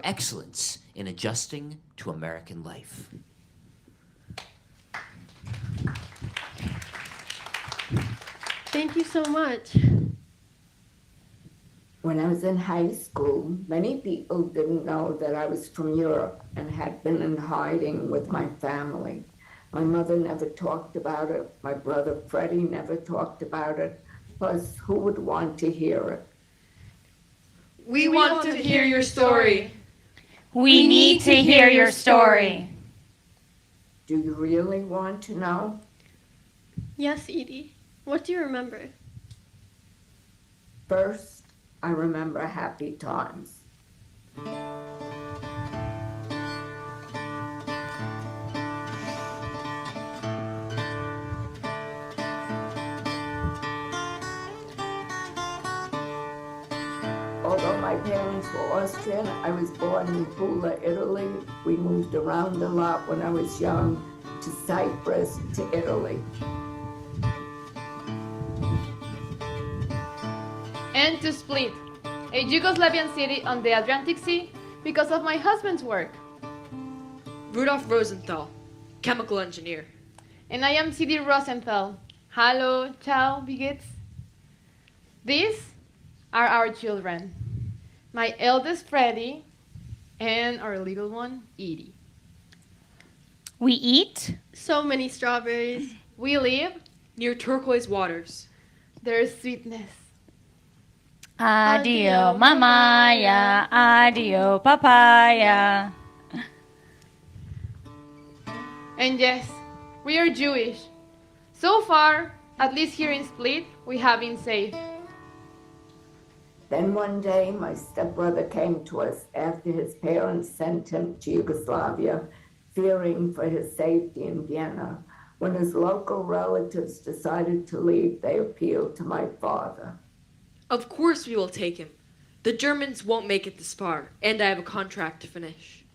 excellence in adjusting to American life. Thank you so much. When I was in high school, many people didn't know that I was from Europe and had been in hiding with my family. My mother never talked about it. My brother Freddie never talked about it. Plus, who would want to hear it? We want to hear your story. We need to hear your story. Do you really want to know? Yes, Edie. What do you remember? First, I remember happy times. Although my parents were Austrian, I was born in Pula, Italy. We moved around a lot when I was young, to Cyprus, to Italy. And to Split, a Yugoslavian city on the Adriatic Sea, because of my husband's work. Rudolf Rosenthal, chemical engineer. And I am C.D. Rosenthal. Hallo, ciao, wie geht's? These are our children. My eldest, Freddie, and our little one, Edie. We eat. So many strawberries. We live. Near turquoise waters. There's sweetness. Adio mamaya, adio papaya. And yes, we are Jewish. So far, at least here in Split, we have been safe. Then one day, my stepbrother came to us after his parents sent him to Yugoslavia, fearing for his safety in Vienna. When his local relatives decided to leave, they appealed to my father. Of course we will take him. The Germans won't make it this far, and I have a contract to finish.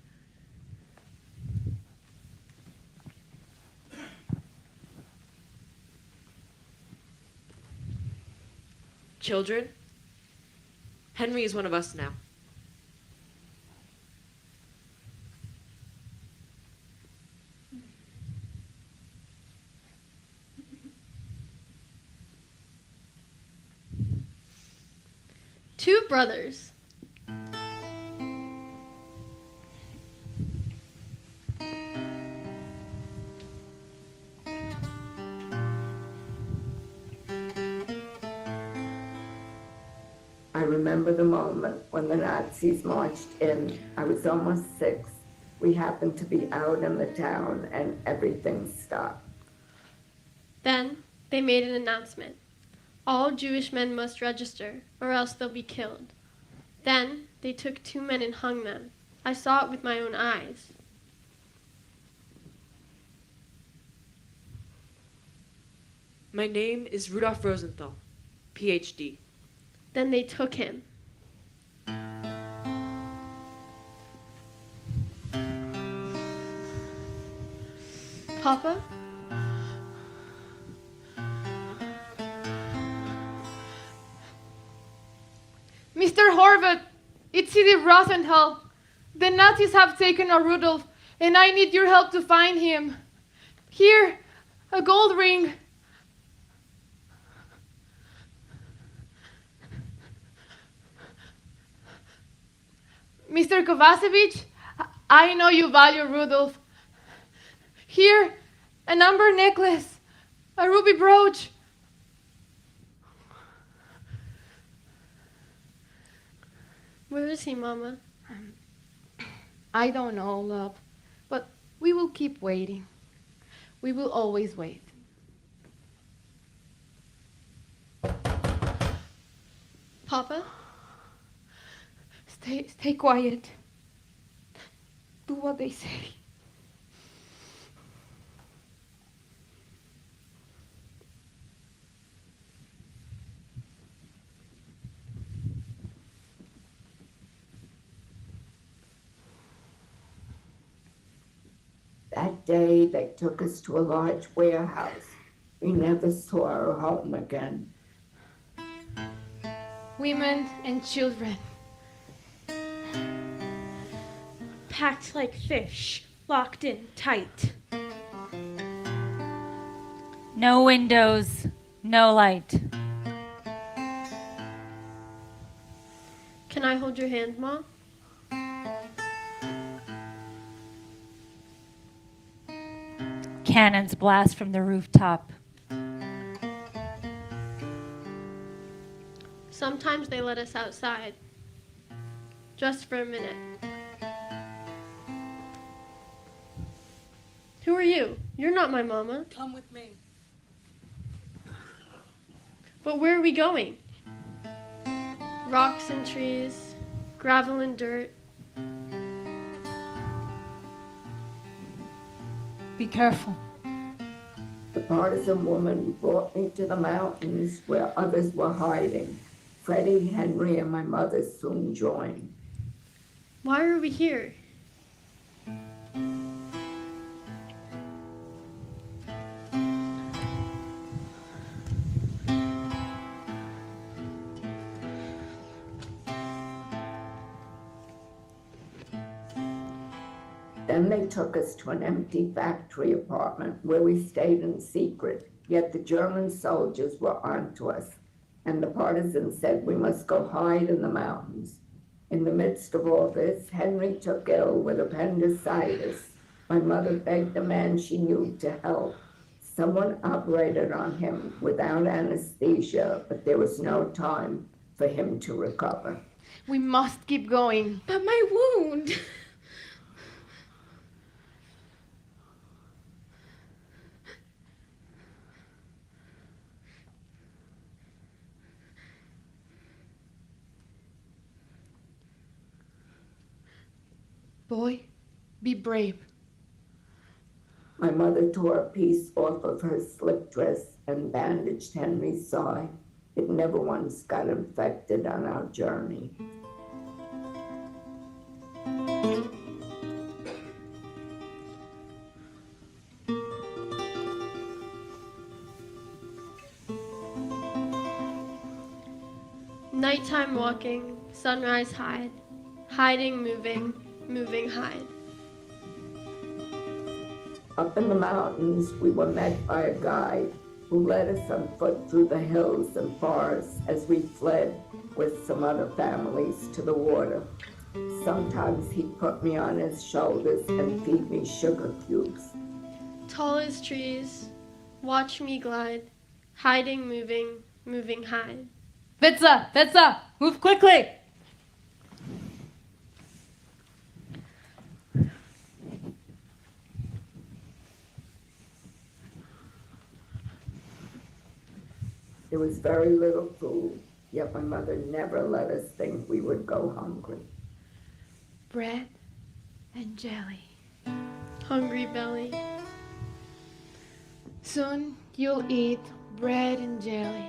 Children, Henry is one of us now. Two brothers. I remember the moment when the Nazis marched in. I was almost 6. We happened to be out in the town and everything stopped. Then they made an announcement. All Jewish men must register, or else they'll be killed. Then they took 2 men and hung them. I saw it with my own eyes. My name is Rudolf Rosenthal, PhD. Then they took him. Papa? Mr. Horvath, it's C.D. Rosenthal. The Nazis have taken our Rudolf, and I need your help to find him. Here, a gold ring. Mr. Kovacevic, I know you value Rudolf. Here, an amber necklace, a ruby brooch. Where is he, Mama? I don't know, love, but we will keep waiting. We will always wait. Papa? Stay quiet. Do what they say. That day, they took us to a large warehouse. We never saw our home again. Women and children. packed like fish, locked in tight. No windows, no light. Can I hold your hand, Mom? Cannons blast from the rooftop. Sometimes they let us outside. Just for a minute. Who are you? You're not my mama. Come with me. But where are we going? Rocks and trees, gravel and dirt. Be careful. The partisan woman brought me to the mountains where others were hiding. Freddie, Henry, and my mother soon joined. Why are we here? Then they took us to an empty factory apartment where we stayed in secret. Yet the German soldiers were onto us, and the partisans said we must go hide in the mountains. In the midst of all this, Henry took ill with appendicitis. My mother begged the man she knew to help. Someone operated on him without anesthesia, but there was no time for him to recover. We must keep going. But my wound. Boy, be brave. My mother tore a piece off of her slip dress and bandaged Henry's side. It never once got infected on our journey. Nighttime walking, sunrise hide, hiding, moving, moving hide. Up in the mountains, we were met by a guide who led us on foot through the hills and forests as we fled with some other families to the water. Sometimes he'd put me on his shoulders and feed me sugar cubes. Tall as trees, watch me glide, hiding, moving, moving hide. Witza, move quickly. There was very little food, yet my mother never let us think we would go hungry. Bread and jelly. Hungry belly. Soon you'll eat bread and jelly.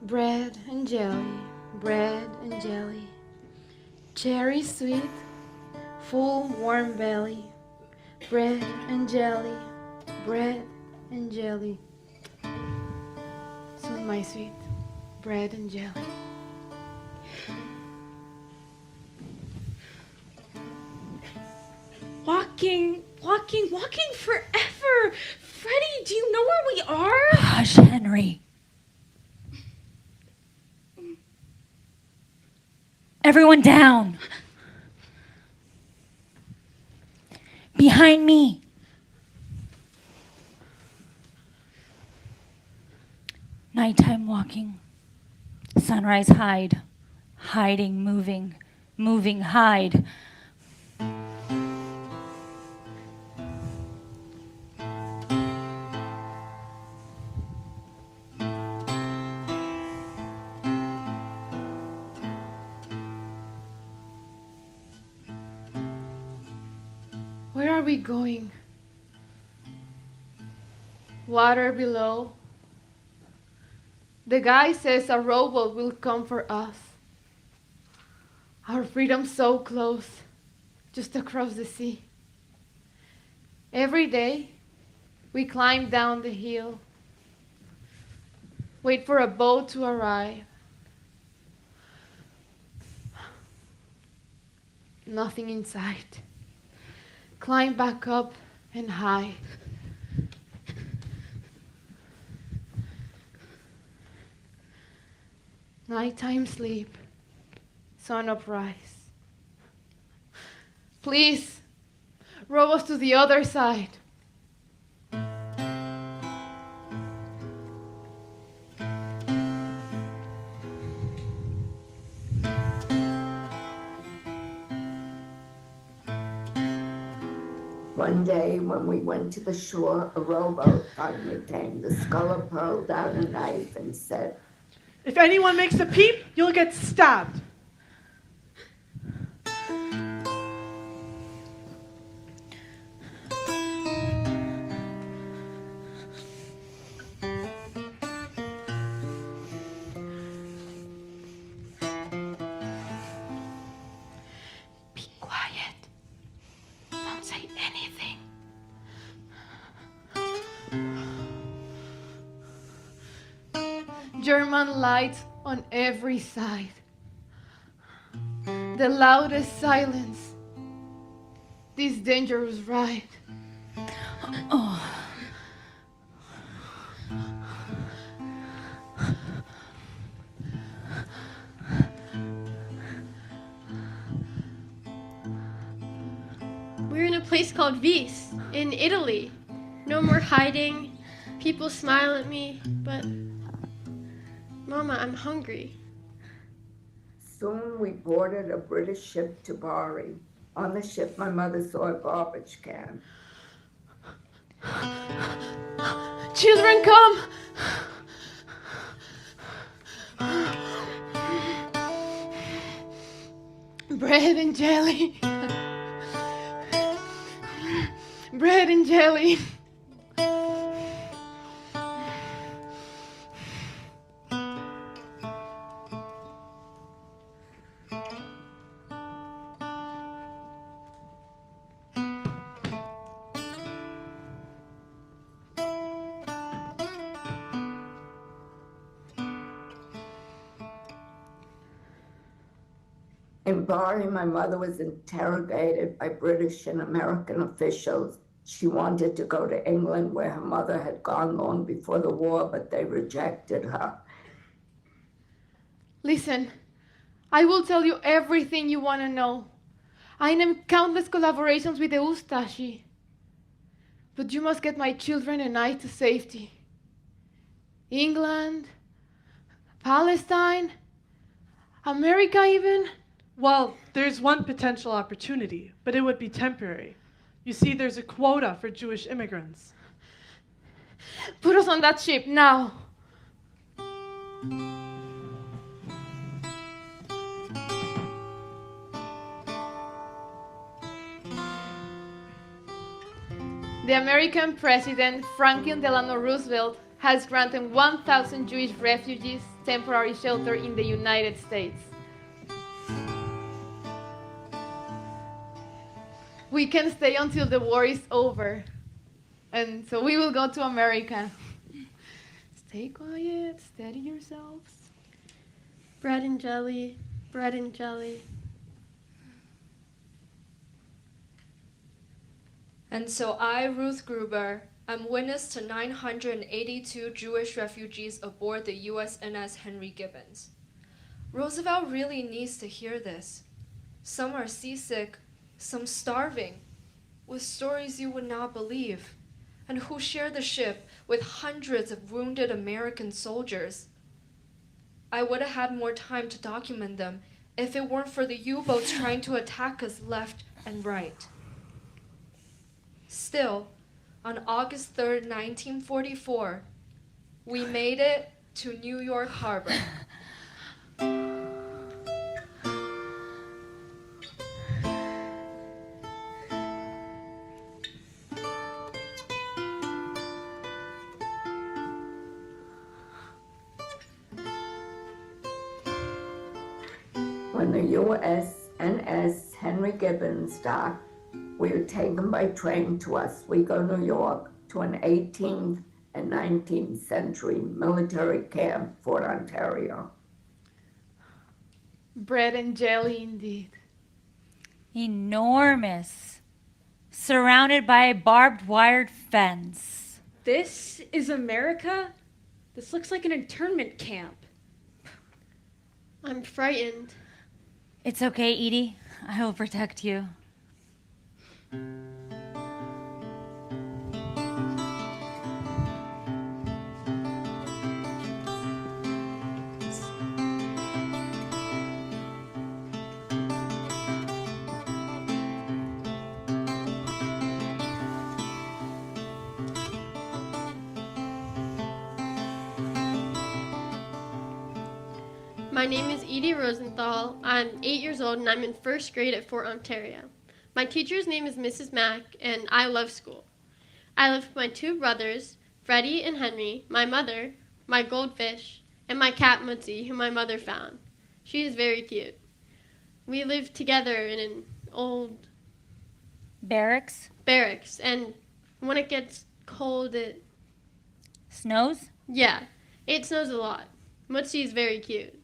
Bread and jelly, bread and jelly. Cherry sweet, full warm belly. Bread and jelly, bread and jelly. Soon, my sweet, bread and jelly. Walking forever. Freddie, do you know where we are? Hush, Henry. Everyone down. Behind me. Nighttime walking. Sunrise hide. Hiding, moving. Moving, hide. Where are we going? Water below. The guy says a rowboat will come for us. Our freedom so close, just across the sea. Every day, we climb down the hill, wait for a boat to arrive. nothing inside. Climb back up and hide. Nighttime sleep, sun uprise. Please, row us to the other side. One day when we went to the shore, a rowboat finally came. The sculler pulled out a knife and said, If anyone makes a peep, you'll get stabbed. Be quiet. Don't say anything. German lights on every side. The loudest silence. This dangerous ride. We're in a place called Vis, in Italy. No more hiding. People smile at me, but Mama, I'm hungry. Soon we boarded a British ship to Bari. On the ship, my mother saw a garbage can. Children, come! Bread and jelly. Bread and jelly. In Bari, my mother was interrogated by British and American officials. She wanted to go to England, where her mother had gone long before the war, but they rejected her. Listen, I will tell you everything you want to know. I named countless collaborations with the Ustashi. But you must get my children and I to safety. England, Palestine, America even. Well, there's one potential opportunity, but it would be temporary. You see, there's a quota for Jewish immigrants. Put us on that ship now. The American President Franklin Delano Roosevelt has granted 1,000 Jewish refugees temporary shelter in the United States. We can stay until the war is over. And so we will go to America. Stay quiet, steady yourselves. Bread and jelly, bread and jelly. And so I, Ruth Gruber, am witness to 982 Jewish refugees aboard the USNS Henry Gibbons. Roosevelt really needs to hear this. Some are seasick, some starving, with stories you would not believe, and who share the ship with hundreds of wounded American soldiers. I would have had more time to document them if it weren't for the U-boats trying to attack us left and right. Still, on August 3rd, 1944, we made it to New York Harbor. When the USNS Henry Gibbons docked, we were taken by train to Oswego, New York, to an 18th and 19th century military camp, Fort Ontario. Bread and jelly indeed. Enormous. Surrounded by a barbed wire fence. This is America? This looks like an internment camp. I'm frightened. It's okay, Edie. I will protect you. My name is Edie Rosenthal. I'm 8 years old and I'm in first grade at Fort Ontario. My teacher's name is Mrs. Mack and I love school. I live with my two brothers, Freddie and Henry, my mother, my goldfish, and my cat Mutzi, who my mother found. She is very cute. We live together in an old Barracks? barracks, and when it gets cold, it Snows? snows a lot. Mutzi is very cute.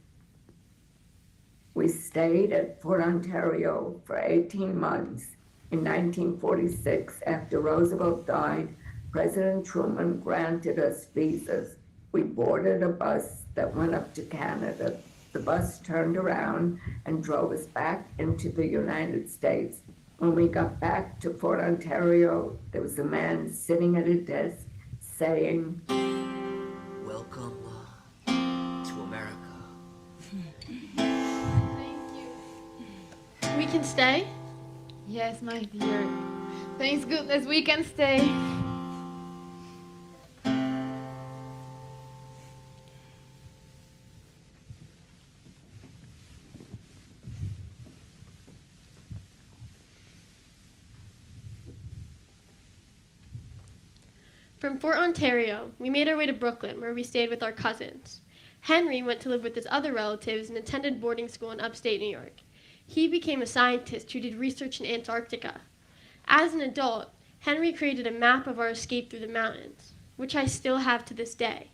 We stayed at Fort Ontario for 18 months. In 1946, after Roosevelt died, President Truman granted us visas. We boarded a bus that went up to Canada. The bus turned around and drove us back into the United States. When we got back to Fort Ontario, there was a man sitting at a desk saying, Welcome to America. Thank you. We can stay? Yes, my dear. Thanks goodness we can stay. From Fort Ontario, we made our way to Brooklyn, where we stayed with our cousins. Henry went to live with his other relatives and attended boarding school in upstate New York. He became a scientist who did research in Antarctica. As an adult, Henry created a map of our escape through the mountains, which I still have to this day.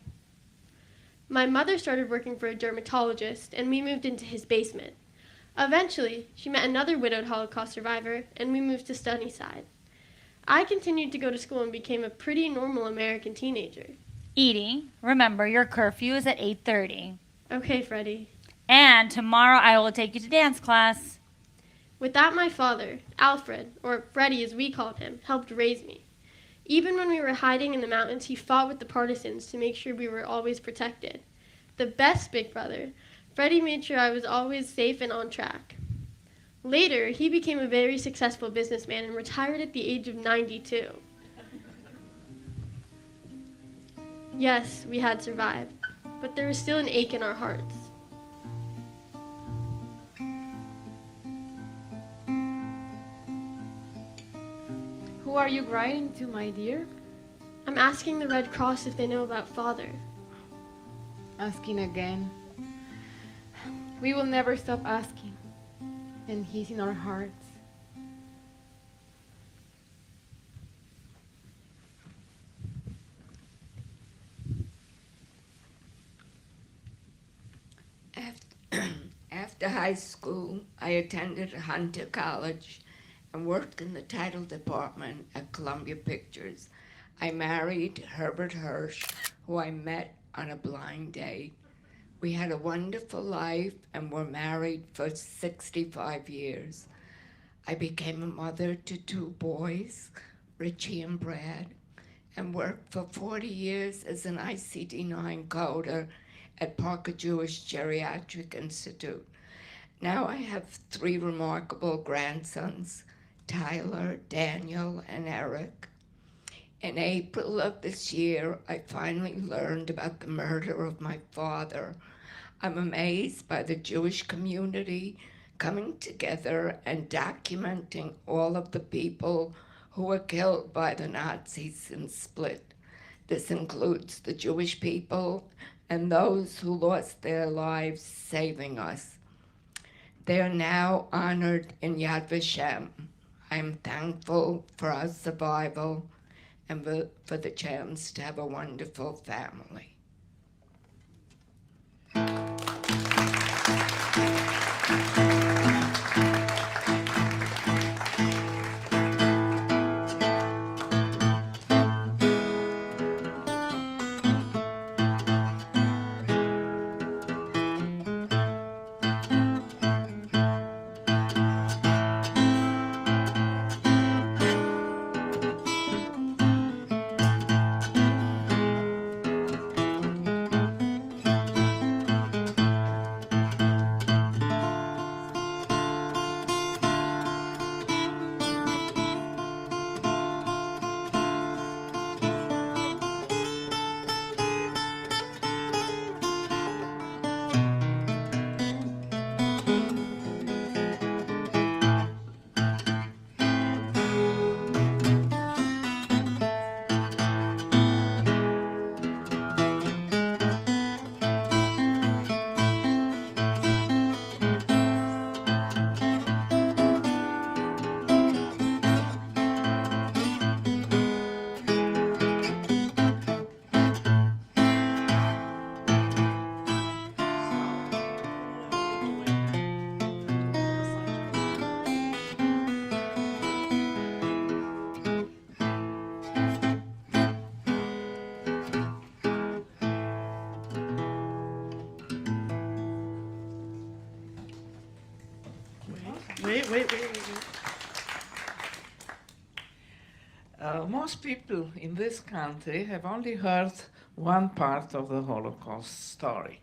My mother started working for a dermatologist, and we moved into his basement. Eventually, she met another widowed Holocaust survivor, and we moved to Sunnyside. I continued to go to school and became a pretty normal American teenager. Edie, remember your curfew is at 8:30. Okay, Freddie. And tomorrow I will take you to dance class. With that, my father, Alfred, or Freddie as we called him, helped raise me. Even when we were hiding in the mountains, he fought with the partisans to make sure we were always protected. The best big brother, Freddie made sure I was always safe and on track. Later, he became a very successful businessman and retired at the age of 92. Yes, we had survived, but there was still an ache in our hearts. Who are you writing to, my dear? I'm asking the Red Cross if they know about Father. Asking again. We will never stop asking, and he's in our hearts. After high school, I attended Hunter College and worked in the title department at Columbia Pictures. I married Herbert Hirsch, who I met on a blind date. We had a wonderful life and were married for 65 years. I became a mother to two boys, Richie and Brad, and worked for 40 years as an ICD-9 coder at Parker Jewish Geriatric Institute. Now I have three remarkable grandsons, Tyler, Daniel, and Eric. In April of this year, I finally learned about the murder of my father. I'm amazed by the Jewish community coming together and documenting all of the people who were killed by the Nazis in Split. This includes the Jewish people and those who lost their lives saving us. They are now honored in Yad Vashem. I am thankful for our survival and for the chance to have a wonderful family. Wait. Most people in this country have only heard one part of the Holocaust story.